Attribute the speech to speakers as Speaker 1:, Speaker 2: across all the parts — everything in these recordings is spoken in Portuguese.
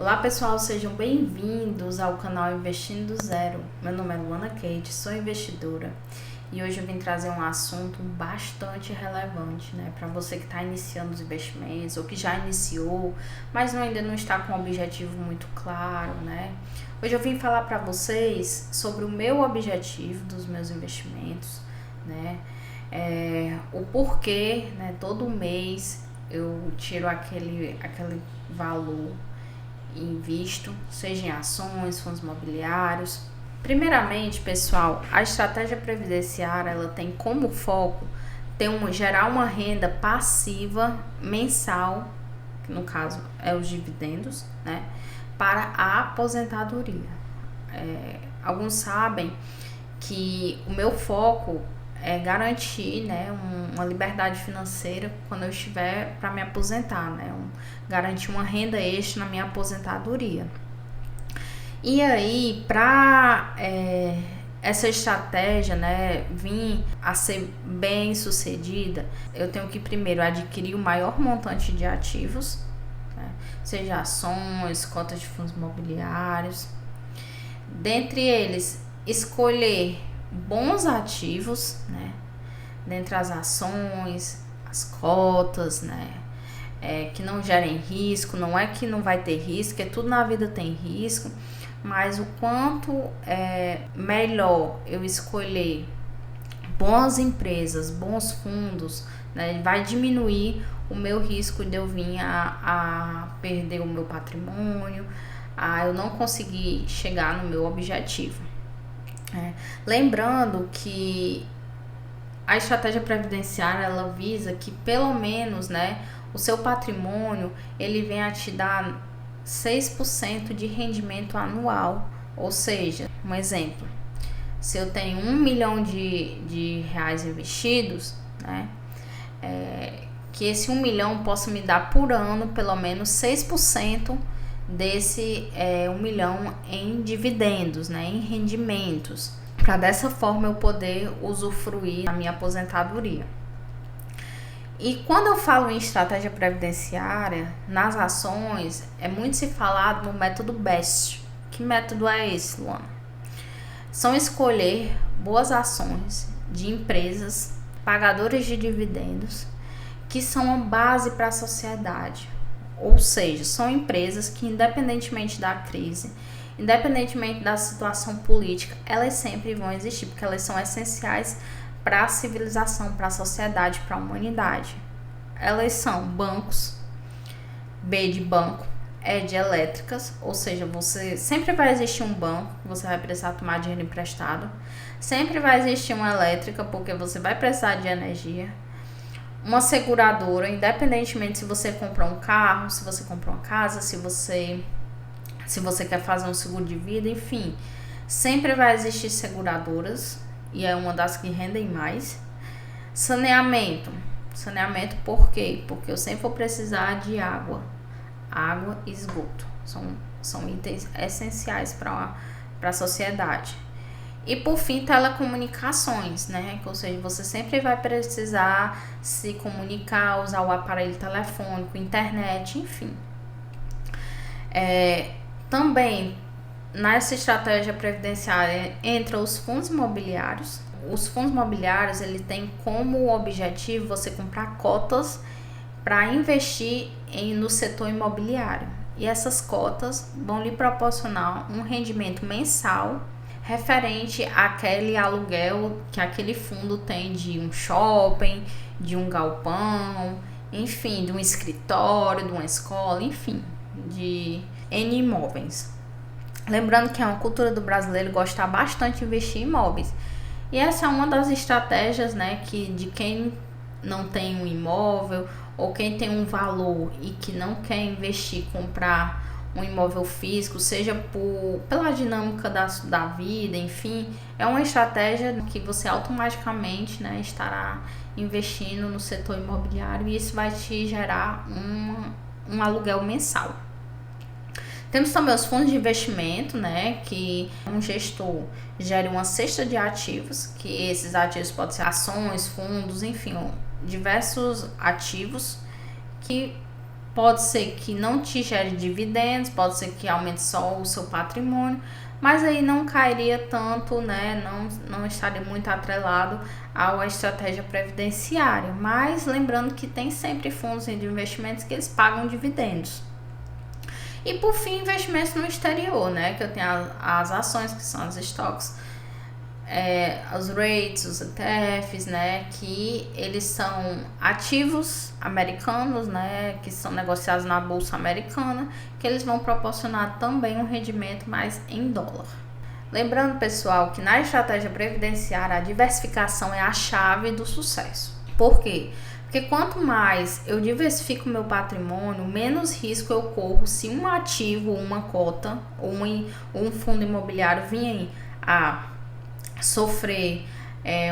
Speaker 1: Olá pessoal, sejam bem-vindos ao canal Investindo do Zero. Meu nome é Luana Kate, sou investidora e hoje eu vim trazer um assunto bastante relevante, para você que está iniciando os investimentos ou que já iniciou, mas ainda não está com um objetivo muito claro, Hoje eu vim falar para vocês sobre o meu objetivo dos meus investimentos, o porquê, todo mês eu tiro aquele valor e invisto, seja em ações, fundos imobiliários. Primeiramente, pessoal, a estratégia previdenciária ela tem como foco gerar uma renda passiva mensal, que no caso é os dividendos, para a aposentadoria. Alguns sabem que o meu foco é garantir uma liberdade financeira quando eu estiver para me aposentar, garantir uma renda extra na minha aposentadoria. E aí, para essa estratégia vir a ser bem sucedida, eu tenho que primeiro adquirir o maior montante de ativos, seja ações, cotas de fundos imobiliários. Dentre eles, escolher bons ativos, dentre as ações, as cotas, que não gerem risco. Não é que não vai ter risco, tudo na vida tem risco, mas o quanto é melhor eu escolher boas empresas, bons fundos, vai diminuir o meu risco de eu vir a perder o meu patrimônio, a eu não conseguir chegar no meu objetivo. Lembrando que a estratégia previdenciária ela visa que pelo menos o seu patrimônio ele venha a te dar 6% de rendimento anual. Ou seja, um exemplo, se eu tenho 1 milhão de reais investidos, que esse 1 milhão possa me dar por ano pelo menos 6% desse 1 milhão em dividendos, em rendimentos, para dessa forma eu poder usufruir da minha aposentadoria. E quando eu falo em estratégia previdenciária, nas ações, é muito se falado no método BEST. Que método é esse, Luana? São escolher boas ações de empresas pagadoras de dividendos que são a base para a sociedade. Ou seja, são empresas que, independentemente da crise, independentemente da situação política, elas sempre vão existir, porque elas são essenciais para a civilização, para a sociedade, para a humanidade. Elas são bancos, B de banco, E de elétricas, ou seja, você sempre vai existir um banco, você vai precisar tomar dinheiro emprestado, sempre vai existir uma elétrica, porque você vai precisar de energia. Uma seguradora, independentemente se você comprou um carro, se você comprou uma casa, se você quer fazer um seguro de vida, enfim, sempre vai existir seguradoras e é uma das que rendem mais. Saneamento por quê? Porque eu sempre vou precisar de água e esgoto, são itens essenciais para a sociedade. E por fim, telecomunicações, ou seja, você sempre vai precisar se comunicar, usar o aparelho telefônico, internet, enfim. Também, nessa estratégia previdenciária, entra os fundos imobiliários. Os fundos imobiliários, ele tem como objetivo você comprar cotas para investir no setor imobiliário. E essas cotas vão lhe proporcionar um rendimento mensal referente àquele aluguel que aquele fundo tem de um shopping, de um galpão, enfim, de um escritório, de uma escola, enfim, de N imóveis. Lembrando que é uma cultura do brasileiro gostar bastante de investir em imóveis. E essa é uma das estratégias, que de quem não tem um imóvel ou quem tem um valor e que não quer investir, comprar um imóvel físico, seja pela dinâmica da vida, enfim, é uma estratégia que você automaticamente estará investindo no setor imobiliário e isso vai te gerar um aluguel mensal. Temos também os fundos de investimento, que um gestor gera uma cesta de ativos, que esses ativos podem ser ações, fundos, enfim, diversos ativos que Pode ser que não te gere dividendos, pode ser que aumente só o seu patrimônio, mas aí não cairia tanto, né? Não estaria muito atrelado à estratégia previdenciária. Mas lembrando que tem sempre fundos de investimentos que eles pagam dividendos. E por fim, investimentos no exterior, né? Que eu tenho as ações, que são os estoques, os REITs, os ETFs, né, que eles são ativos americanos, né, que são negociados na bolsa americana, que eles vão proporcionar também um rendimento mais em dólar. Lembrando, pessoal, que na estratégia previdenciária a diversificação é a chave do sucesso. Por quê? Porque quanto mais eu diversifico meu patrimônio, menos risco eu corro se um ativo, uma cota ou um fundo imobiliário vir a sofrer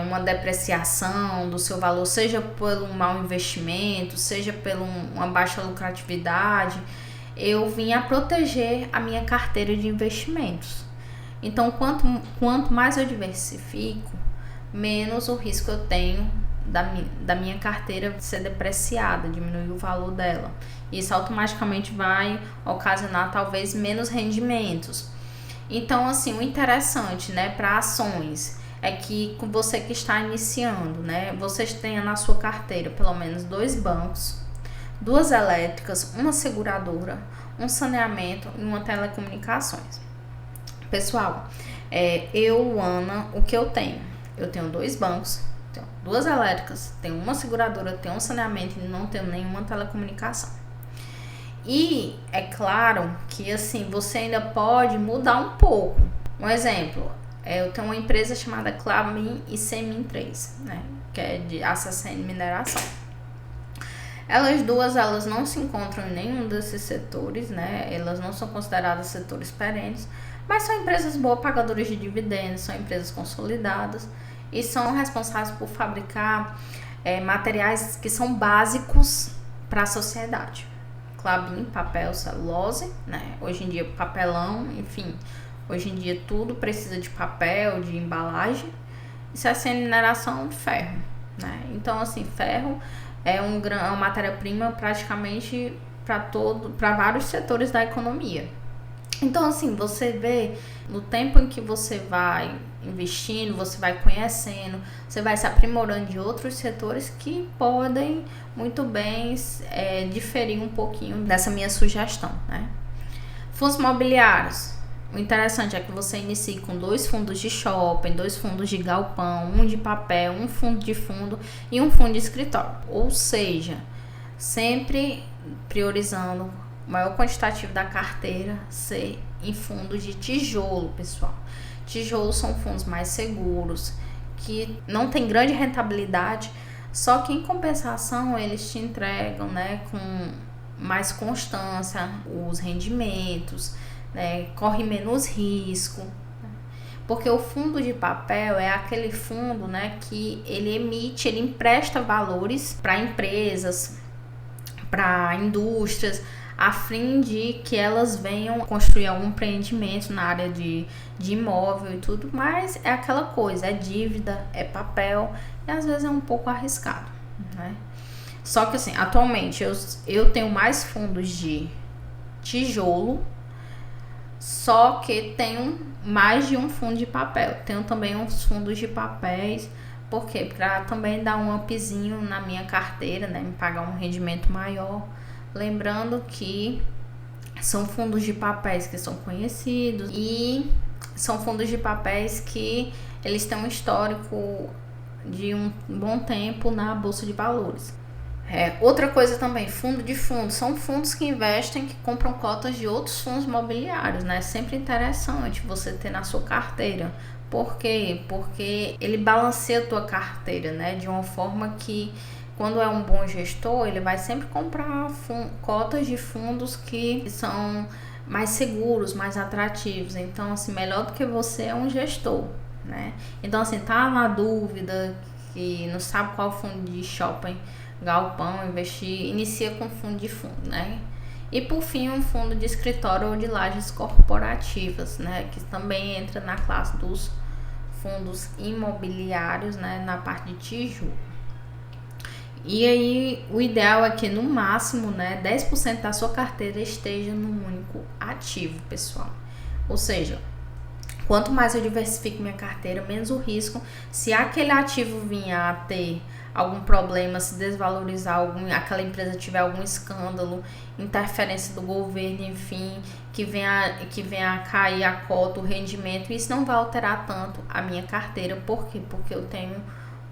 Speaker 1: uma depreciação do seu valor, seja pelo mau investimento, seja por uma baixa lucratividade, eu vim a proteger a minha carteira de investimentos. Então, quanto mais eu diversifico, menos o risco eu tenho da minha carteira ser depreciada, diminuir o valor dela. Isso automaticamente vai ocasionar talvez menos rendimentos. Então, assim, o interessante, né, para ações é que com você que está iniciando, né, vocês tenham na sua carteira pelo menos 2 bancos, 2 elétricas, uma seguradora, um saneamento e uma telecomunicações. Pessoal, Ana, o que eu tenho? Eu tenho 2 bancos, tenho 2 elétricas, tenho uma seguradora, tenho um saneamento e não tenho nenhuma telecomunicação. E é claro que assim, você ainda pode mudar um pouco. Um exemplo, eu tenho uma empresa chamada Klabin e Semin 3, né, que é de ACCN Mineração. Elas não se encontram em nenhum desses setores, né, elas não são consideradas setores perenes, mas são empresas boas pagadoras de dividendos, são empresas consolidadas e são responsáveis por fabricar materiais que são básicos para a sociedade. Klabin, papel, celulose, né? Hoje em dia papelão, enfim, hoje em dia tudo precisa de papel, de embalagem. E CSN Mineração, ferro, né? Então, assim, ferro é uma matéria-prima praticamente para vários setores da economia. Então, assim, você vê no tempo em que você vai investindo, você vai conhecendo, você vai se aprimorando de outros setores que podem muito bem diferir um pouquinho dessa minha sugestão, né? Fundos imobiliários. O interessante é que você inicie com 2 fundos de shopping, 2 fundos de galpão, um de papel, um fundo de fundo e um fundo de escritório. Ou seja, sempre priorizando o maior quantitativo da carteira ser em fundos de tijolo, pessoal. Tijolos são fundos mais seguros, que não tem grande rentabilidade, só que em compensação eles te entregam, né, com mais constância os rendimentos, né, corre menos risco. Porque o fundo de papel é aquele fundo, né, que ele empresta valores para empresas, para indústrias, a fim de que elas venham construir algum empreendimento na área de imóvel e tudo, mas é aquela coisa, é dívida, é papel e às vezes é um pouco arriscado, né? Só que assim, atualmente eu tenho mais fundos de tijolo, só que tenho mais de um fundo de papel. Tenho também uns fundos de papéis, porque para também dar um upzinho na minha carteira, né, me pagar um rendimento maior. Lembrando que são fundos de papéis que são conhecidos e são fundos de papéis que eles têm um histórico de um bom tempo na Bolsa de Valores. Outra coisa também, fundo de fundo, são fundos que investem, que compram cotas de outros fundos imobiliários, né? É sempre interessante você ter na sua carteira. Por quê? Porque ele balanceia a tua carteira, né? De uma forma que, quando é um bom gestor, ele vai sempre comprar cotas de fundos que são mais seguros, mais atrativos. Então, assim, melhor do que você é um gestor, né? Então, assim, tá na dúvida, que não sabe qual fundo de shopping, galpão, investir, inicia com fundo de fundo, né? E por fim, um fundo de escritório ou de lajes corporativas, né? Que também entra na classe dos fundos imobiliários, né? Na parte de tijolo. E aí, o ideal é que no máximo, né, 10% da sua carteira esteja num único ativo, pessoal. Ou seja, quanto mais eu diversifico minha carteira, menos o risco. Se aquele ativo vir a ter algum problema, se desvalorizar, aquela empresa tiver algum escândalo, interferência do governo, enfim, que venha a cair a cota, o rendimento, isso não vai alterar tanto a minha carteira. Por quê? Porque eu tenho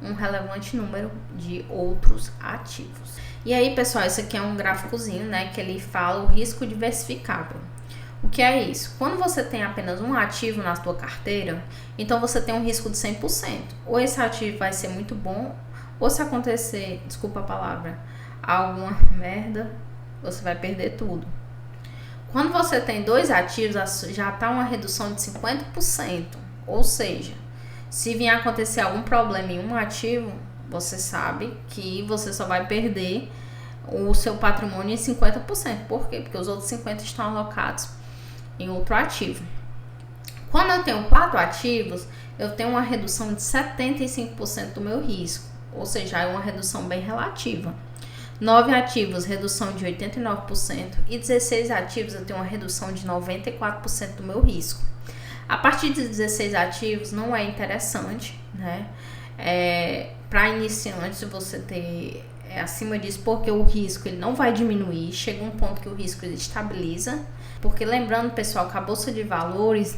Speaker 1: um relevante número de outros ativos. E aí, pessoal, esse aqui é um gráficozinho, né, que ele fala o risco diversificável. O que é isso? Quando você tem apenas um ativo na sua carteira, então você tem um risco de 100%. Ou esse ativo vai ser muito bom, ou se acontecer, desculpa a palavra, alguma merda, você vai perder tudo. Quando você tem 2 ativos, já está uma redução de 50%. Ou seja, se vier acontecer algum problema em um ativo, você sabe que você só vai perder o seu patrimônio em 50%. Por quê? Porque os outros 50% estão alocados em outro ativo. Quando eu tenho 4 ativos, eu tenho uma redução de 75% do meu risco. Ou seja, é uma redução bem relativa. 9 ativos, redução de 89%. E 16 ativos, eu tenho uma redução de 94% do meu risco. A partir de 16 ativos não é interessante, né? Para iniciantes você ter acima disso, porque o risco ele não vai diminuir, chega um ponto que o risco ele estabiliza, porque lembrando, pessoal, que a bolsa de valores,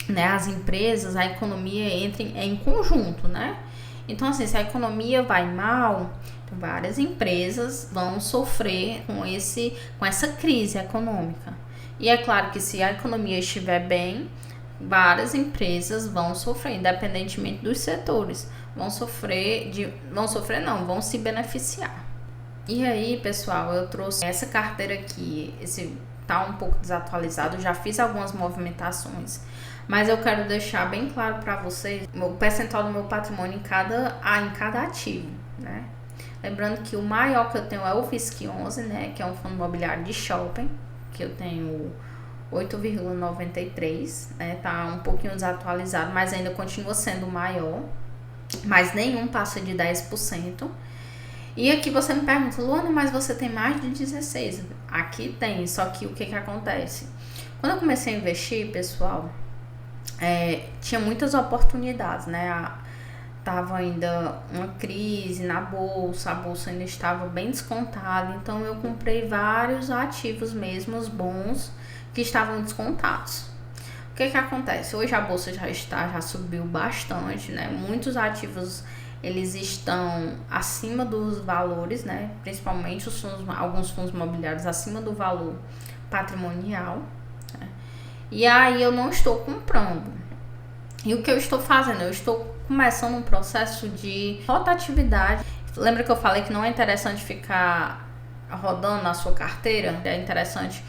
Speaker 1: né, as empresas, a economia entra em conjunto, né? Então, assim, se a economia vai mal, várias empresas vão sofrer com essa crise econômica. E é claro que se a economia estiver bem, várias empresas vão sofrer, independentemente dos setores, vão se beneficiar. E aí, pessoal, eu trouxe essa carteira aqui, esse tá um pouco desatualizado, já fiz algumas movimentações, mas eu quero deixar bem claro para vocês o percentual do meu patrimônio em cada ativo, né? Lembrando que o maior que eu tenho é o FISC11, né, que é um fundo imobiliário de shopping, que eu tenho 8,93, né, tá um pouquinho desatualizado, mas ainda continua sendo maior, mas nenhum passa de 10%. E aqui você me pergunta, Luana, mas você tem mais de 16? Aqui tem, só que o que acontece? Quando eu comecei a investir, pessoal, tinha muitas oportunidades, né? Tava ainda uma crise na bolsa, a bolsa ainda estava bem descontada, então eu comprei vários ativos mesmos bons que estavam descontados. O que acontece? Hoje a bolsa já subiu bastante, né? Muitos ativos eles estão acima dos valores, né? Principalmente alguns fundos imobiliários acima do valor patrimonial, né? E aí eu não estou comprando. E o que eu estou fazendo? Eu estou começando um processo de rotatividade. Lembra que eu falei que não é interessante ficar rodando na sua carteira? É interessante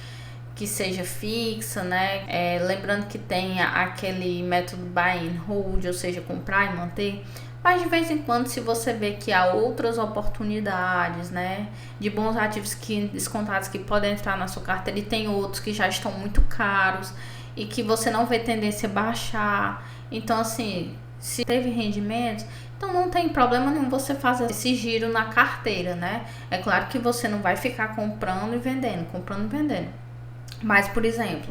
Speaker 1: que seja fixa, né? Lembrando que tem aquele método buy and hold, ou seja, comprar e manter. Mas de vez em quando, se você vê que há outras oportunidades, né, de bons ativos descontados que podem entrar na sua carteira, e tem outros que já estão muito caros e que você não vê tendência a baixar. Então, assim, se teve rendimento, então não tem problema nenhum você fazer esse giro na carteira, né? É claro que você não vai ficar comprando e vendendo. Mas, por exemplo,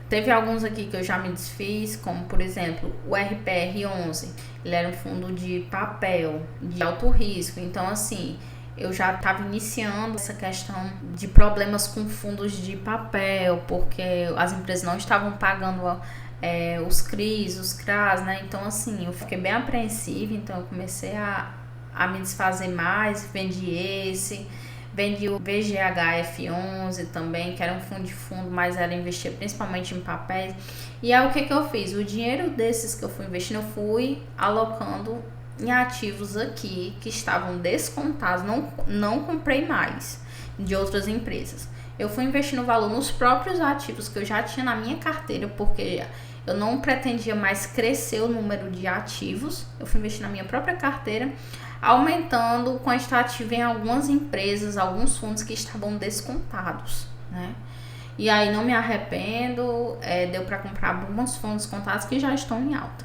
Speaker 1: teve alguns aqui que eu já me desfiz, como, por exemplo, o RPR11. Ele era um fundo de papel, de alto risco. Então, assim, eu já estava iniciando essa questão de problemas com fundos de papel, porque as empresas não estavam pagando os CRIs, os CRAs, né? Então, assim, eu fiquei bem apreensiva, então eu comecei a me desfazer mais, vendi o VGHF11 também, que era um fundo, mas era investir principalmente em papéis. E aí o que eu fiz? O dinheiro desses que eu fui investindo, eu fui alocando em ativos aqui que estavam descontados, não comprei mais de outras empresas. Eu fui investindo valor nos próprios ativos que eu já tinha na minha carteira, porque eu não pretendia mais crescer o número de ativos. Eu fui investir na minha própria carteira, aumentando o quantitativo em algumas empresas, alguns fundos que estavam descontados, né? E aí não me arrependo, deu para comprar alguns fundos descontados que já estão em alta.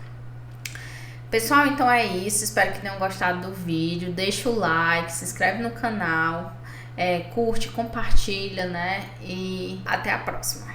Speaker 1: Pessoal, então é isso. Espero que tenham gostado do vídeo. Deixa o like, se inscreve no canal, curte, compartilha, né? E até a próxima.